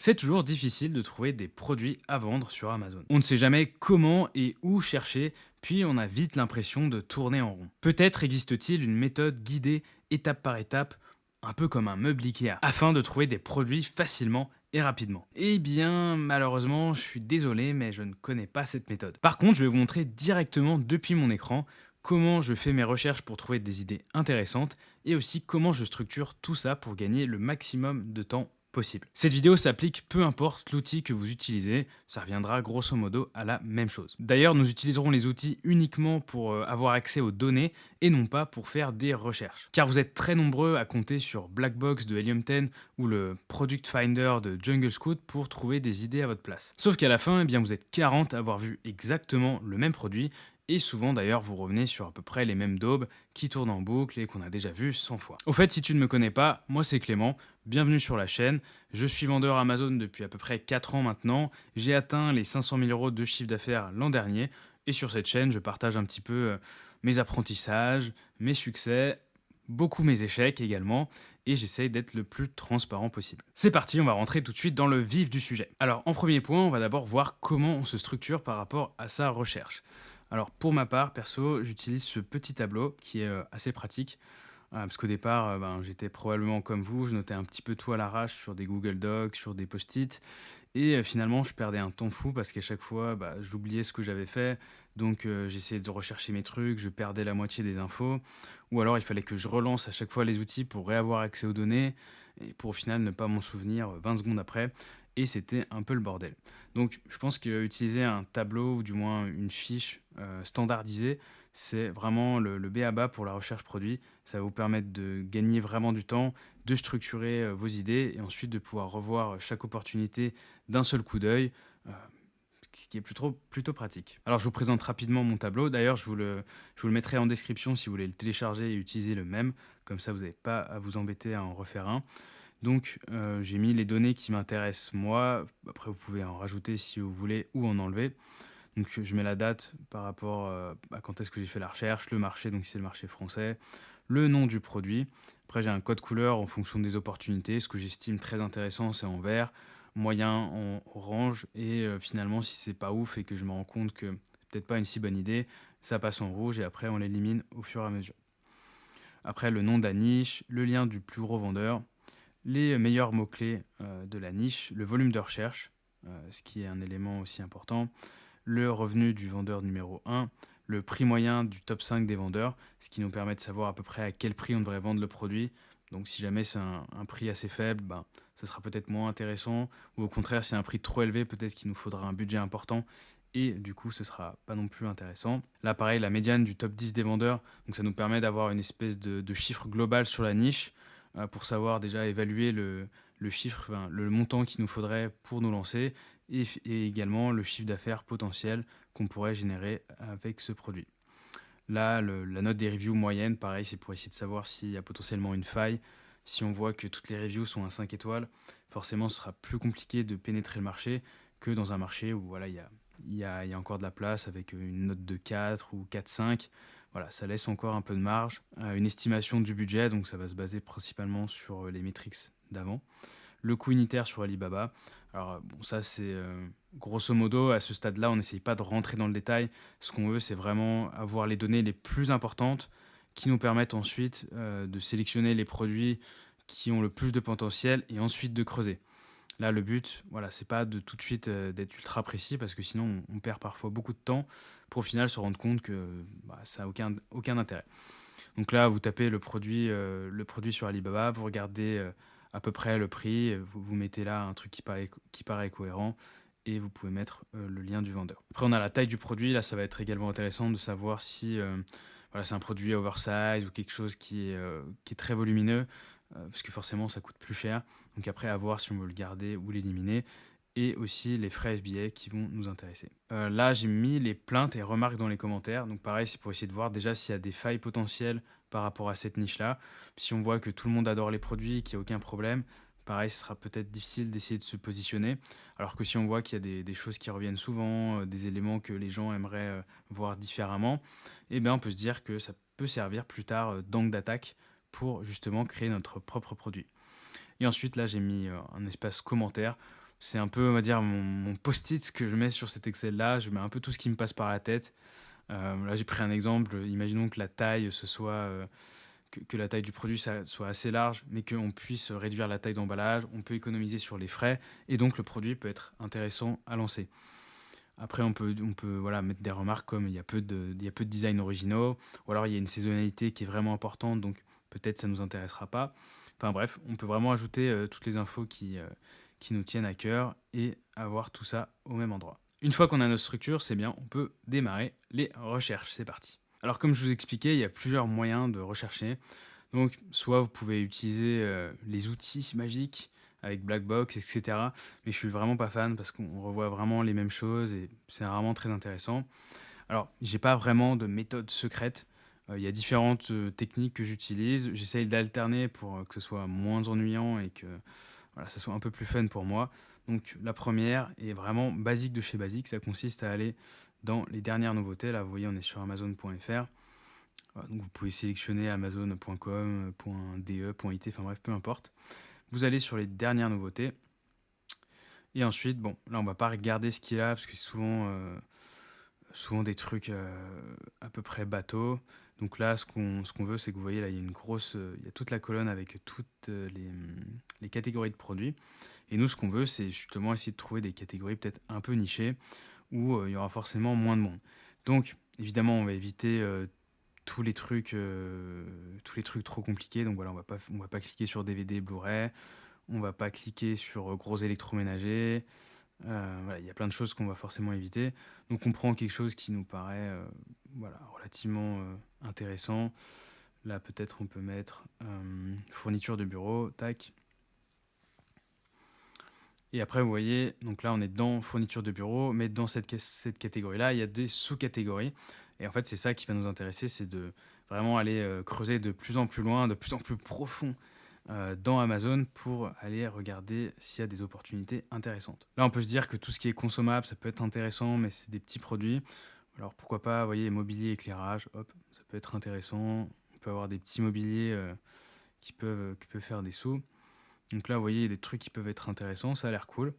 C'est toujours difficile de trouver des produits à vendre sur Amazon. On ne sait jamais comment et où chercher, puis on a vite l'impression de tourner en rond. Peut-être existe-t-il une méthode guidée étape par étape, un peu comme un meuble Ikea, afin de trouver des produits facilement et rapidement. Eh bien, malheureusement, je suis désolé, mais je ne connais pas cette méthode. Par contre, je vais vous montrer directement depuis mon écran comment je fais mes recherches pour trouver des idées intéressantes et aussi comment je structure tout ça pour gagner le maximum de temps possible. Cette vidéo s'applique peu importe l'outil que vous utilisez, ça reviendra grosso modo à la même chose. D'ailleurs, nous utiliserons les outils uniquement pour avoir accès aux données et non pas pour faire des recherches. Car vous êtes très nombreux à compter sur Blackbox de Helium 10 ou le Product Finder de Jungle Scout pour trouver des idées à votre place. Sauf qu'à la fin, eh bien, vous êtes 40 à avoir vu exactement le même produit et souvent d'ailleurs vous revenez sur à peu près les mêmes daubes qui tournent en boucle et qu'on a déjà vu 100 fois. Au fait, si tu ne me connais pas, moi c'est Clément, bienvenue sur la chaîne. Je suis vendeur Amazon depuis à peu près 4 ans maintenant. J'ai atteint les 500 000 euros de chiffre d'affaires l'an dernier. Et sur cette chaîne, je partage un petit peu mes apprentissages, mes succès, beaucoup mes échecs également. Et j'essaye d'être le plus transparent possible. C'est parti, on va rentrer tout de suite dans le vif du sujet. Alors, en premier point, on va d'abord voir comment on se structure par rapport à sa recherche. Alors, pour ma part, perso, j'utilise ce petit tableau qui est assez pratique. Parce qu'au départ, j'étais probablement comme vous, je notais un petit peu tout à l'arrache sur des Google Docs, sur des post-it et finalement je perdais un temps fou parce qu'à chaque fois, j'oubliais ce que j'avais fait, donc j'essayais de rechercher mes trucs, je perdais la moitié des infos ou alors il fallait que je relance à chaque fois les outils pour réavoir accès aux données et pour au final ne pas m'en souvenir 20 secondes après et c'était un peu le bordel. Donc je pense qu'utiliser un tableau ou du moins une fiche, standardisée, c'est vraiment le b.a-ba pour la recherche produit. Ça va vous permettre de gagner vraiment du temps, de structurer, vos idées et ensuite de pouvoir revoir chaque opportunité d'un seul coup d'œil, heu, ce qui est plutôt pratique. Alors je vous présente rapidement mon tableau. D'ailleurs, je vous le mettrai en description si vous voulez le télécharger et utiliser le même. Comme ça, vous n'avez pas à vous embêter à en refaire un. Donc, j'ai mis les données qui m'intéressent moi. Après, vous pouvez en rajouter si vous voulez ou en enlever. Donc, je mets la date par rapport, à quand est-ce que j'ai fait la recherche, le marché, donc si c'est le marché français, le nom du produit. Après, j'ai un code couleur en fonction des opportunités. Ce que j'estime très intéressant, c'est en vert, moyen en orange et finalement, si c'est pas ouf et que je me rends compte que c'est peut-être pas une si bonne idée, ça passe en rouge et après on l'élimine au fur et à mesure. Après, le nom de la niche, le lien du plus gros vendeur, les meilleurs mots-clés, de la niche, le volume de recherche, ce qui est un élément aussi important, le revenu du vendeur numéro un, le prix moyen du top 5 des vendeurs, ce qui nous permet de savoir à peu près à quel prix on devrait vendre le produit. Donc si jamais c'est un prix assez faible, ça sera peut-être moins intéressant. Ou au contraire, si c'est un prix trop élevé, peut-être qu'il nous faudra un budget important. Et du coup, ce sera pas non plus intéressant. Là, pareil, la médiane du top 10 des vendeurs. Donc ça nous permet d'avoir une espèce de chiffre global sur la niche pour savoir déjà évaluer le chiffre, enfin, le montant qu'il nous faudrait pour nous lancer et également le chiffre d'affaires potentiel qu'on pourrait générer avec ce produit. Là, la note des reviews moyenne, pareil, c'est pour essayer de savoir s'il y a potentiellement une faille. Si on voit que toutes les reviews sont à 5 étoiles, forcément, ce sera plus compliqué de pénétrer le marché que dans un marché où voilà, il y a encore de la place avec une note de 4 ou 4,5. Voilà, ça laisse encore un peu de marge. Une estimation du budget, donc ça va se baser principalement sur les métriques d'avant. Le coût unitaire sur Alibaba. Alors, bon, ça, c'est grosso modo, à ce stade-là, on n'essaye pas de rentrer dans le détail. Ce qu'on veut, c'est vraiment avoir les données les plus importantes qui nous permettent ensuite de sélectionner les produits qui ont le plus de potentiel et ensuite de creuser. Là, le but, voilà, c'est pas de tout de suite d'être ultra précis parce que sinon, on perd parfois beaucoup de temps pour au final se rendre compte que ça n'a aucun intérêt. Donc là, vous tapez le produit sur Alibaba, vous regardez à peu près le prix, vous mettez là un truc qui paraît cohérent et vous pouvez mettre le lien du vendeur. Après, on a la taille du produit. Là, ça va être également intéressant de savoir si voilà, c'est un produit oversize ou quelque chose qui est très volumineux, parce que forcément, ça coûte plus cher. Donc après, à voir si on veut le garder ou l'éliminer. Et aussi les frais FBA qui vont nous intéresser. Là, j'ai mis les plaintes et remarques dans les commentaires. Donc pareil, c'est pour essayer de voir déjà s'il y a des failles potentielles par rapport à cette niche-là. Si on voit que tout le monde adore les produits, qu'il n'y a aucun problème, pareil, ce sera peut-être difficile d'essayer de se positionner. Alors que si on voit qu'il y a des choses qui reviennent souvent, des éléments que les gens aimeraient voir différemment, eh bien, on peut se dire que ça peut servir plus tard d'angle d'attaque pour justement créer notre propre produit. Et ensuite, là, j'ai mis un espace commentaire. C'est un peu, on va dire, mon post-it que je mets sur cet Excel-là. Je mets un peu tout ce qui me passe par la tête. Là, j'ai pris un exemple. Imaginons que la taille, ce soit, que la taille du produit soit assez large, mais qu'on puisse réduire la taille d'emballage. On peut économiser sur les frais et donc le produit peut être intéressant à lancer. Après, on peut voilà, mettre des remarques comme il y a peu de design originaux, ou alors il y a une saisonnalité qui est vraiment importante, donc peut-être ça ne nous intéressera pas. Enfin bref, on peut vraiment ajouter toutes les infos qui nous tiennent à cœur et avoir tout ça au même endroit. Une fois qu'on a notre structure, c'est bien, on peut démarrer les recherches. C'est parti. Alors comme je vous expliquais, il y a plusieurs moyens de rechercher. Donc soit vous pouvez utiliser les outils magiques avec Blackbox, etc. Mais je suis vraiment pas fan parce qu'on revoit vraiment les mêmes choses et c'est vraiment très intéressant. Alors, j'ai pas vraiment de méthode secrète. Il y a différentes techniques que j'utilise. J'essaye d'alterner pour que ce soit moins ennuyant et que voilà, ça soit un peu plus fun pour moi. Donc, la première est vraiment basique de chez basique. Ça consiste à aller dans les dernières nouveautés. Là, vous voyez, on est sur Amazon.fr. Voilà, donc, vous pouvez sélectionner Amazon.com, .de, .it, enfin bref, peu importe. Vous allez sur les dernières nouveautés. Et ensuite, bon, là, on va pas regarder ce qu'il y a parce que c'est souvent des trucs à peu près bateaux. Donc là, ce qu'on veut, c'est que vous voyez, là, il y a il y a toute la colonne avec toutes les catégories de produits. Et nous, ce qu'on veut, c'est justement essayer de trouver des catégories peut-être un peu nichées où il y aura forcément moins de monde. Donc, évidemment, on va éviter tous les trucs trop compliqués. Donc voilà, on va pas cliquer sur DVD, Blu-ray. On va pas cliquer sur gros électroménager. Voilà, il y a plein de choses qu'on va forcément éviter. Donc on prend quelque chose qui nous paraît voilà, relativement intéressant. Là, peut-être on peut mettre fourniture de bureau, tac. Et après, vous voyez, donc là, on est dans fourniture de bureau, mais dans cette catégorie-là, il y a des sous-catégories. Et en fait, c'est ça qui va nous intéresser, c'est de vraiment aller creuser de plus en plus loin, de plus en plus profond dans Amazon pour aller regarder s'il y a des opportunités intéressantes. Là, on peut se dire que tout ce qui est consommable, ça peut être intéressant, mais c'est des petits produits. Alors pourquoi pas, vous voyez, mobilier, éclairage, hop, ça peut être intéressant. On peut avoir des petits mobiliers qui peuvent faire des sous. Donc là, vous voyez, il y a des trucs qui peuvent être intéressants, ça a l'air cool.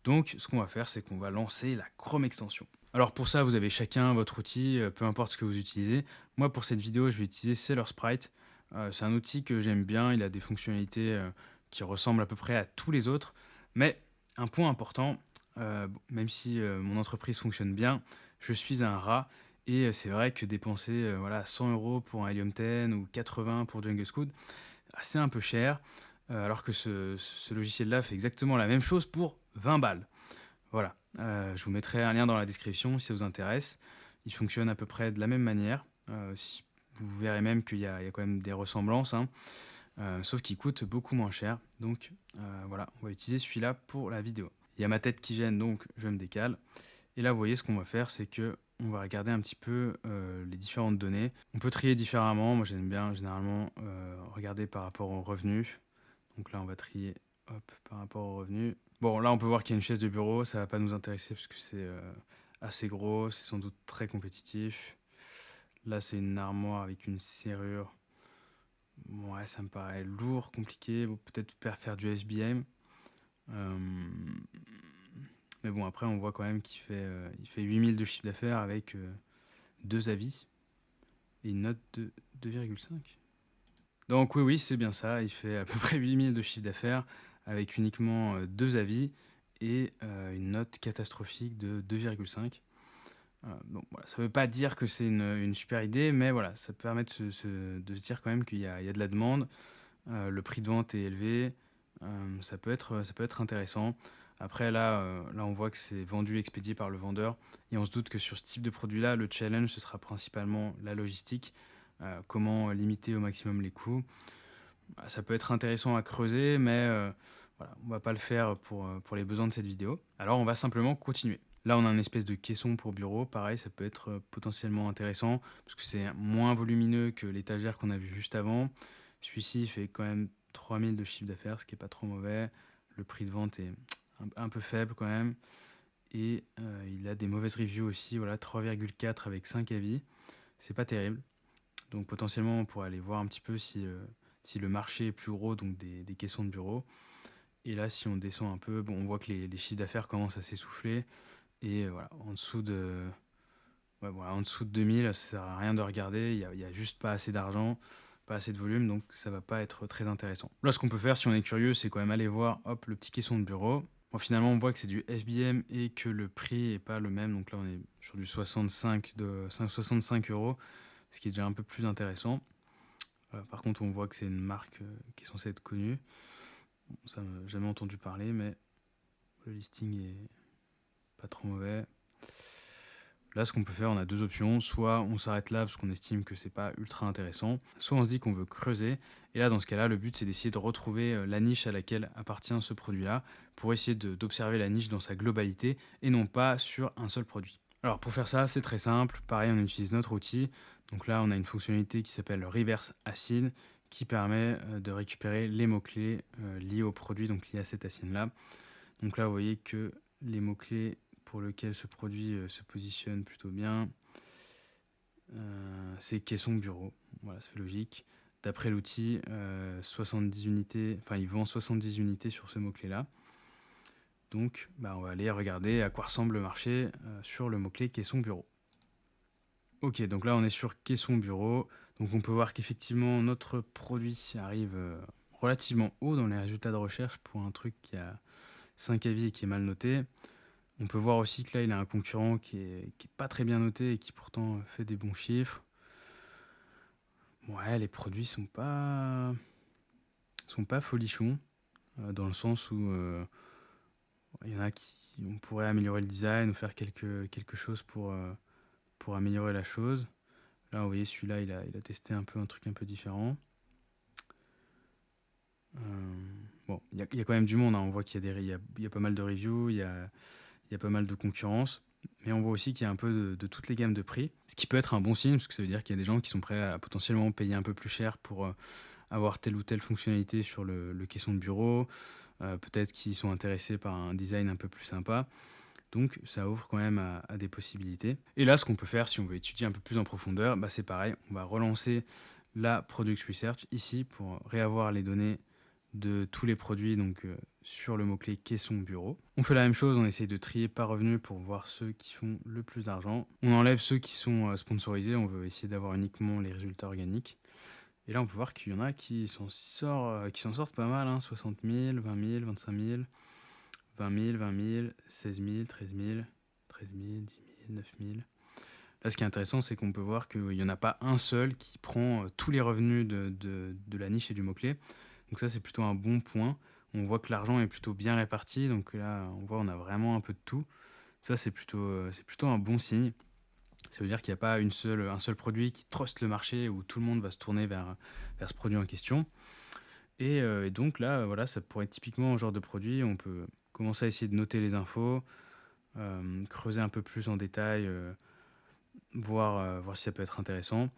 Donc, ce qu'on va faire, c'est qu'on va lancer la Chrome extension. Alors pour ça, vous avez chacun votre outil, peu importe ce que vous utilisez. Moi, pour cette vidéo, je vais utiliser Seller Sprite. C'est un outil que j'aime bien, il a des fonctionnalités qui ressemblent à peu près à tous les autres. Mais un point important, même si mon entreprise fonctionne bien, je suis un rat. Et c'est vrai que dépenser voilà, 100 euros pour un Helium 10 ou 80 pour Jungle Scout, c'est un peu cher. Alors que ce logiciel-là fait exactement la même chose pour 20 balles. Voilà, je vous mettrai un lien dans la description si ça vous intéresse. Il fonctionne à peu près de la même manière. Vous verrez même qu'il y a quand même des ressemblances, hein, sauf qu'il coûte beaucoup moins cher. Donc voilà, on va utiliser celui-là pour la vidéo. Il y a ma tête qui gêne, donc je me décale. Et là, vous voyez, ce qu'on va faire, c'est que on va regarder un petit peu les différentes données. On peut trier différemment. Moi, j'aime bien généralement regarder par rapport aux revenus. Donc là, on va trier hop, par rapport aux revenus. Bon, là, on peut voir qu'il y a une chaise de bureau. Ça va pas nous intéresser parce que c'est assez gros. C'est sans doute très compétitif. Là, c'est une armoire avec une serrure. Ouais, ça me paraît lourd, compliqué. Bon, peut-être faire du SBM. Euh, Mais bon, après, on voit quand même qu'il fait 8000 de chiffre d'affaires avec deux avis et une note de 2,5. Donc oui, oui, c'est bien ça. Il fait à peu près 8000 de chiffre d'affaires avec uniquement deux avis et une note catastrophique de 2,5. Bon, voilà, ça ne veut pas dire que c'est une super idée, mais voilà, ça permet de se dire quand même qu'il y a de la demande. Le prix de vente est élevé. Ça peut être intéressant. Après, là, on voit que c'est vendu, expédié par le vendeur. Et on se doute que sur ce type de produit-là, le challenge, ce sera principalement la logistique. Comment limiter au maximum les coûts. Ça peut être intéressant à creuser, mais voilà, on va pas le faire pour les besoins de cette vidéo. Alors, on va simplement continuer. Là, on a une espèce de caisson pour bureau. Pareil, ça peut être potentiellement intéressant parce que c'est moins volumineux que l'étagère qu'on a vu juste avant. Celui-ci fait quand même 3000 de chiffre d'affaires, ce qui est pas trop mauvais. Le prix de vente est un peu faible quand même. Et il a des mauvaises reviews aussi. Voilà, 3,4 avec 5 avis. C'est pas terrible. Donc potentiellement, on pourrait aller voir un petit peu si le marché est plus gros, donc des caissons de bureau. Et là, si on descend un peu, bon, on voit que les chiffres d'affaires commencent à s'essouffler. Et voilà, ouais, voilà, en dessous de 2000, ça sert à rien de regarder. Il y a juste pas assez d'argent, pas assez de volume, donc ça va pas être très intéressant. Là, ce qu'on peut faire, si on est curieux, c'est quand même aller voir, hop, le petit caisson de bureau. Bon, finalement, on voit que c'est du FBM et que le prix est pas le même. Donc là, on est sur du 65 euros, ce qui est déjà un peu plus intéressant. Par contre, on voit que c'est une marque qui est censée être connue. Bon, ça, jamais entendu parler, mais le listing est pas trop mauvais. Là, ce qu'on peut faire, on a deux options. Soit on s'arrête là parce qu'on estime que c'est pas ultra intéressant, soit on se dit qu'on veut creuser. Et là, dans ce cas-là, le but, c'est d'essayer de retrouver la niche à laquelle appartient ce produit-là pour essayer d'observer la niche dans sa globalité et non pas sur un seul produit. Alors, pour faire ça, c'est très simple. Pareil, on utilise notre outil. Donc là, on a une fonctionnalité qui s'appelle Reverse Assign qui permet de récupérer les mots-clés liés au produit, donc liés à cette assign-là. Donc là, vous voyez que les mots-clés pour lesquels ce produit se positionne plutôt bien, c'est caisson bureau. Voilà, ça fait logique. D'après l'outil, 70 unités, enfin, il vend 70 unités sur ce mot-clé-là. Donc, on va aller regarder à quoi ressemble le marché sur le mot-clé caisson bureau. Ok, donc là, on est sur caisson bureau. Donc, on peut voir qu'effectivement, notre produit arrive relativement haut dans les résultats de recherche pour un truc qui a 5 avis et qui est mal noté. On peut voir aussi que là, il a un concurrent qui est pas très bien noté et qui pourtant fait des bons chiffres. Ouais, les produits sont pas folichons, dans le sens où il y en a qui on pourrait améliorer le design ou faire quelque chose pour améliorer la chose. Là, vous voyez, celui-là, il a testé un truc un peu différent. Euh, bon, il y a quand même du monde, hein. On voit qu'il y a pas mal de reviews, il y a pas mal de concurrence. Mais on voit aussi qu'il y a un peu de toutes les gammes de prix, ce qui peut être un bon signe, parce que ça veut dire qu'il y a des gens qui sont prêts à potentiellement payer un peu plus cher pour avoir telle ou telle fonctionnalité sur le caisson de bureau, peut-être qu'ils sont intéressés par un design un peu plus sympa. Donc ça ouvre quand même à des possibilités. Et là, ce qu'on peut faire si on veut étudier un peu plus en profondeur, c'est pareil, on va relancer la Product Research ici pour réavoir les données de tous les produits donc sur le mot-clé caisson bureau. On fait la même chose, on essaye de trier par revenu pour voir ceux qui font le plus d'argent. On enlève ceux qui sont sponsorisés, on veut essayer d'avoir uniquement les résultats organiques. Et là, on peut voir qu'il y en a qui s'en sortent pas mal, hein, 60 000, 20 000, 25 000, 20 000, 20 000, 16 000, 13 000, 13 000, 10 000, 9 000. Là, ce qui est intéressant, c'est qu'on peut voir qu'il n'y en a pas un seul qui prend tous les revenus de la niche et du mot-clé. Donc ça, c'est plutôt un bon point. On voit que l'argent est plutôt bien réparti. Donc là, on a vraiment un peu de tout. Ça, c'est plutôt un bon signe. Ça veut dire qu'il n'y a pas un seul produit qui truste le marché où tout le monde va se tourner vers ce produit en question. Et donc là, voilà, ça pourrait être typiquement un genre de produit. On peut commencer à essayer de noter les infos, creuser un peu plus en détail, voir si ça peut être intéressant.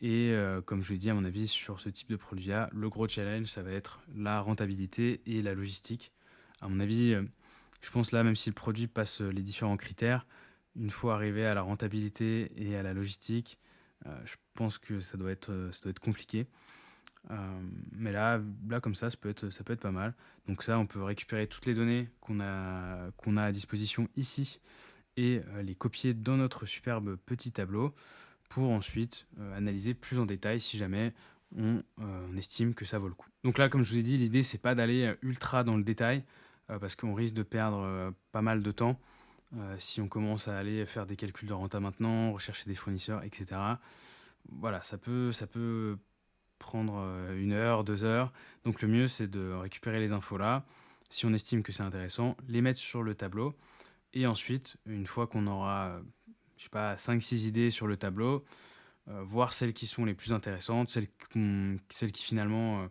Et comme je l'ai dit, à mon avis, sur ce type de produit-là, le gros challenge, ça va être la rentabilité et la logistique. À mon avis, je pense là, même si le produit passe les différents critères, une fois arrivé à la rentabilité et à la logistique, je pense que ça doit être compliqué. Mais là, comme ça peut être pas mal. Donc ça, on peut récupérer toutes les données qu'on a à disposition ici et les copier dans notre superbe petit tableau pour ensuite analyser plus en détail si jamais on estime que ça vaut le coup. Donc là, comme je vous ai dit, l'idée, c'est pas d'aller ultra dans le détail parce qu'on risque de perdre pas mal de temps si on commence à aller faire des calculs de renta maintenant, rechercher des fournisseurs, etc. Voilà, ça peut prendre 1 heure, 2 heures. Donc le mieux, c'est de récupérer les infos là. Si on estime que c'est intéressant, les mettre sur le tableau. Et ensuite, une fois qu'on aura, je sais pas, 5 6 idées sur le tableau, voir celles qui sont les plus intéressantes, celles qui finalement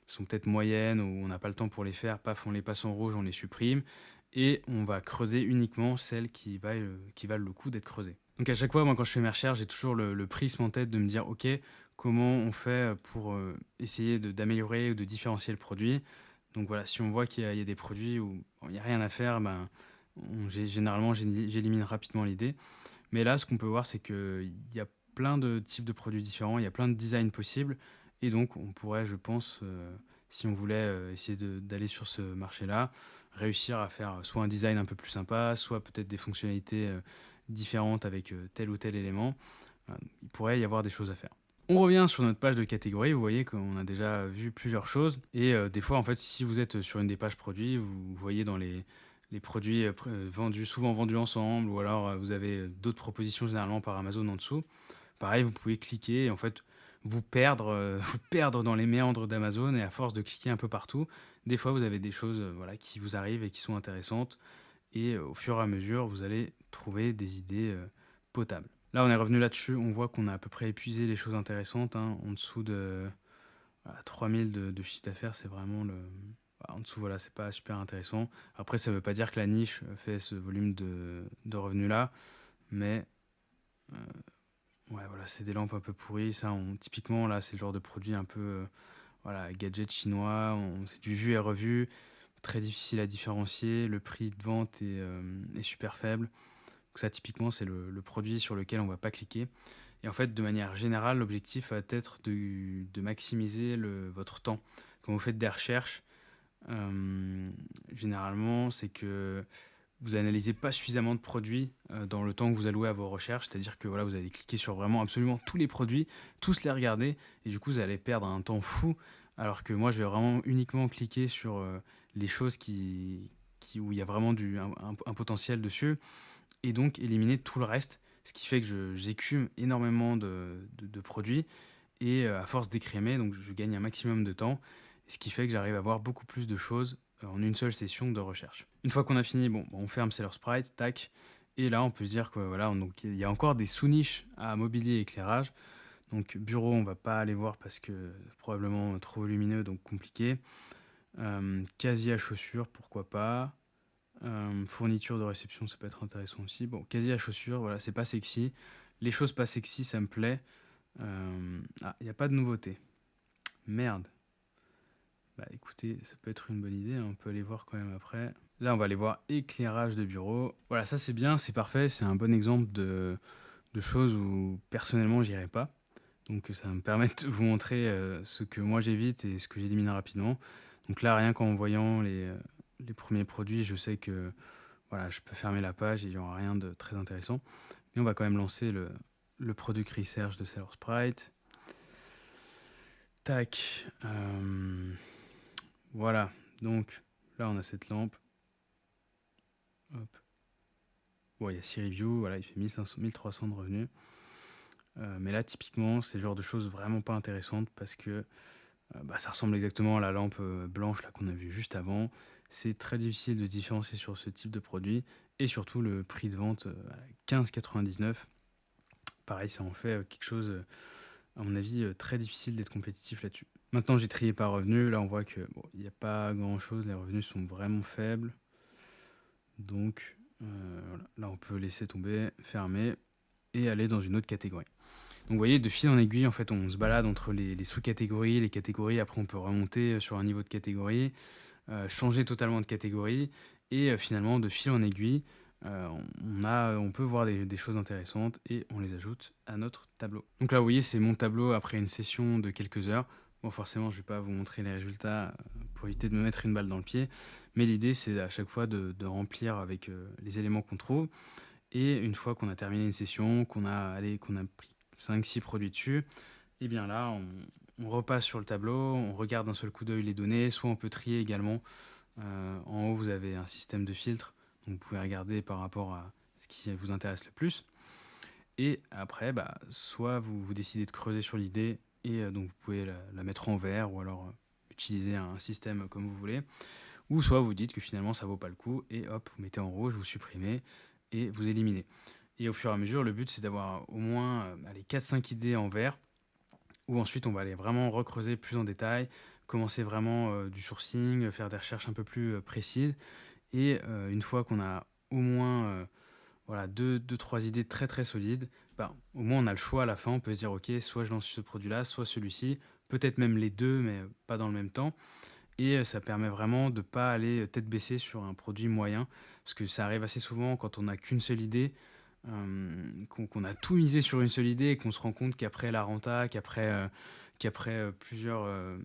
sont peut-être moyennes ou on n'a pas le temps pour les faire, paf, on les passe en rouge, on les supprime. Et on va creuser uniquement celles qui valent le coup d'être creusées. Donc à chaque fois, moi, quand je fais mes recherches, j'ai toujours le prisme en tête de me dire, OK, comment on fait pour essayer d'améliorer ou de différencier le produit. Donc voilà, si on voit qu'il y a des produits où il n'y a rien à faire, généralement, j'élimine rapidement l'idée. Mais là, ce qu'on peut voir, c'est qu'il y a plein de types de produits différents, il y a plein de designs possibles. Et donc, on pourrait, je pense, si on voulait essayer d'aller sur ce marché-là, réussir à faire soit un design un peu plus sympa, soit peut-être des fonctionnalités différentes avec tel ou tel élément. Il pourrait y avoir des choses à faire. On revient sur notre page de catégorie, vous voyez qu'on a déjà vu plusieurs choses. Et des fois, en fait, si vous êtes sur une des pages produits, vous voyez dans les produits vendus, souvent vendus ensemble, ou alors vous avez d'autres propositions généralement par Amazon en dessous. Pareil, vous pouvez cliquer et en fait vous perdre, vous perdre dans les méandres d'Amazon et à force de cliquer un peu partout, des fois vous avez des choses voilà, qui vous arrivent et qui sont intéressantes et au fur et à mesure, vous allez trouver des idées potables. Là, on est revenu là-dessus, on voit qu'on a à peu près épuisé les choses intéressantes, hein. En dessous de voilà, 3000 de chiffre d'affaires, c'est vraiment le... En dessous, voilà, c'est pas super intéressant. Après, ça veut pas dire que la niche fait ce volume de revenus-là, mais ouais, voilà, c'est des lampes un peu pourries. Ça, typiquement, là, c'est le genre de produit un peu voilà, gadget chinois. C'est du vu et revu, très difficile à différencier. Le prix de vente est super faible. Donc ça, typiquement, c'est le produit sur lequel on ne va pas cliquer. Et en fait, de manière générale, l'objectif va être de maximiser votre temps. Quand vous faites des recherches, généralement, c'est que vous analysez pas suffisamment de produits dans le temps que vous allouez à vos recherches. C'est-à-dire que voilà, vous allez cliquer sur vraiment absolument tous les produits, tous les regarder, et du coup, vous allez perdre un temps fou. Alors que moi, je vais vraiment uniquement cliquer sur les choses où il y a vraiment un potentiel dessus et donc éliminer tout le reste. Ce qui fait que j'écume énormément de produits et à force d'écrémer, donc je gagne un maximum de temps, ce qui fait que j'arrive à voir beaucoup plus de choses en une seule session de recherche. Une fois qu'on a fini, bon, on ferme Seller Sprite, tac, et là on peut se dire que voilà, donc il y a encore des sous-niches à mobilier et éclairage. Donc bureau, on va pas aller voir parce que probablement trop volumineux, donc compliqué. Casier à chaussures, pourquoi pas. Fourniture de réception, ça peut être intéressant aussi. Bon, casier à chaussures, voilà, c'est pas sexy. Les choses pas sexy, ça me plaît. Ah, il n'y a pas de nouveauté. Merde. Bah écoutez, ça peut être une bonne idée, hein, on peut aller voir quand même après. Là, on va aller voir éclairage de bureau. Voilà, ça c'est bien, c'est parfait, c'est un bon exemple de choses où personnellement j'irai pas. Donc ça va me permettre de vous montrer ce que moi j'évite et ce que j'élimine rapidement. Donc là, rien qu'en voyant les premiers produits, je sais que voilà, je peux fermer la page et il n'y aura rien de très intéressant. Mais on va quand même lancer le product research de Seller Sprite. Tac. Voilà. Donc là, on a cette lampe. Hop. Bon, il y a 6 reviews. Voilà, il fait 1500, 1300 de revenus. Mais là, typiquement, c'est le genre de choses vraiment pas intéressantes parce que ça ressemble exactement à la lampe blanche là qu'on a vue juste avant. C'est très difficile de différencier sur ce type de produit. Et surtout, le prix de vente à 15,99. Pareil, ça en fait quelque chose, à mon avis, très difficile d'être compétitif là-dessus. Maintenant, j'ai trié par revenu. Là, on voit que bon, il n'y a pas grand-chose. Les revenus sont vraiment faibles. Donc, voilà. Là, on peut laisser tomber, fermer et aller dans une autre catégorie. Donc, vous voyez, de fil en aiguille, en fait, on se balade entre les sous-catégories, les catégories. Après, on peut remonter sur un niveau de catégorie, changer totalement de catégorie. Et finalement, de fil en aiguille, on peut voir des choses intéressantes et on les ajoute à notre tableau. Donc là, vous voyez, c'est mon tableau après une session de quelques heures. Bon, forcément, je ne vais pas vous montrer les résultats pour éviter de me mettre une balle dans le pied. Mais l'idée, c'est à chaque fois de remplir avec les éléments qu'on trouve. Et une fois qu'on a terminé une session, qu'on a pris 5-6 produits dessus, et bien là, on repasse sur le tableau, on regarde d'un seul coup d'œil les données, soit on peut trier également. En haut, vous avez un système de filtre, donc vous pouvez regarder par rapport à ce qui vous intéresse le plus. Et après, soit vous décidez de creuser sur l'idée, et donc vous pouvez la mettre en vert, ou alors utiliser un système comme vous voulez. Ou soit vous dites que finalement ça vaut pas le coup, et hop, vous mettez en rouge, vous supprimez, et vous éliminez. Et au fur et à mesure, le but c'est d'avoir au moins 4-5 idées en vert, où ensuite on va aller vraiment recreuser plus en détail, commencer vraiment du sourcing, faire des recherches un peu plus précises. Et une fois qu'on a au moins voilà, deux, trois idées très très solides, au moins on a le choix à la fin, on peut se dire ok, soit je lance ce produit-là, soit celui-ci, peut-être même les deux, mais pas dans le même temps. Et ça permet vraiment de ne pas aller tête baissée sur un produit moyen, parce que ça arrive assez souvent quand on n'a qu'une seule idée, qu'on a tout misé sur une seule idée et qu'on se rend compte qu'après la renta, qu'après plusieurs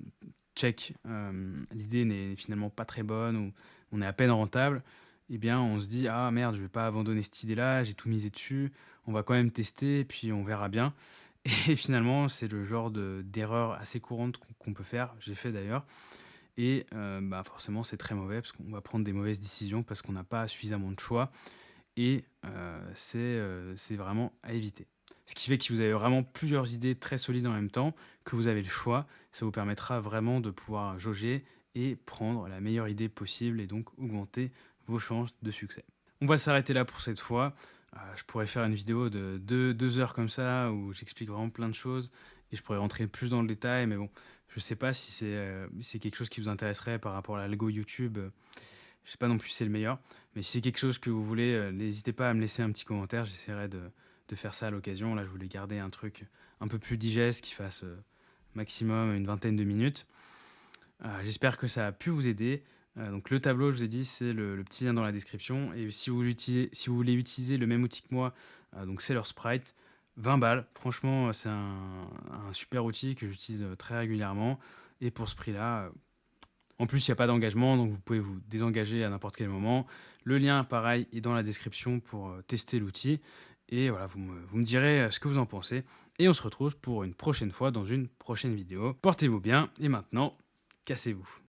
check, l'idée n'est finalement pas très bonne ou on est à peine rentable, eh bien, on se dit: «Ah merde, je vais pas abandonner cette idée-là, j'ai tout misé dessus, on va quand même tester, puis on verra bien». Et finalement, c'est le genre d'erreur assez courante qu'on peut faire, j'ai fait d'ailleurs et bah, forcément, c'est très mauvais parce qu'on va prendre des mauvaises décisions parce qu'on n'a pas suffisamment de choix et c'est vraiment à éviter. Ce qui fait que si vous avez vraiment plusieurs idées très solides en même temps, que vous avez le choix, ça vous permettra vraiment de pouvoir jauger et prendre la meilleure idée possible et donc augmenter vos chances de succès. On va s'arrêter là pour cette fois. Je pourrais faire une vidéo de 2 heures comme ça où j'explique vraiment plein de choses et je pourrais rentrer plus dans le détail, mais bon, je ne sais pas si c'est quelque chose qui vous intéresserait par rapport à l'algo YouTube, je sais pas non plus si c'est le meilleur, mais si c'est quelque chose que vous voulez, n'hésitez pas à me laisser un petit commentaire, j'essaierai de faire ça à l'occasion. Là, je voulais garder un truc un peu plus digeste, qui fasse, maximum une vingtaine de minutes. J'espère que ça a pu vous aider. Donc le tableau, je vous ai dit, c'est le petit lien dans la description et si vous voulez utiliser le même outil que moi, donc c'est leur Sprite, 20 balles. Franchement, c'est un super outil que j'utilise, très régulièrement et pour ce prix-là, en plus, il y a pas d'engagement, donc vous pouvez vous désengager à n'importe quel moment. Le lien, pareil, est dans la description pour, tester l'outil et voilà, vous me direz, ce que vous en pensez et on se retrouve pour une prochaine fois dans une prochaine vidéo. Portez-vous bien et maintenant, cassez-vous.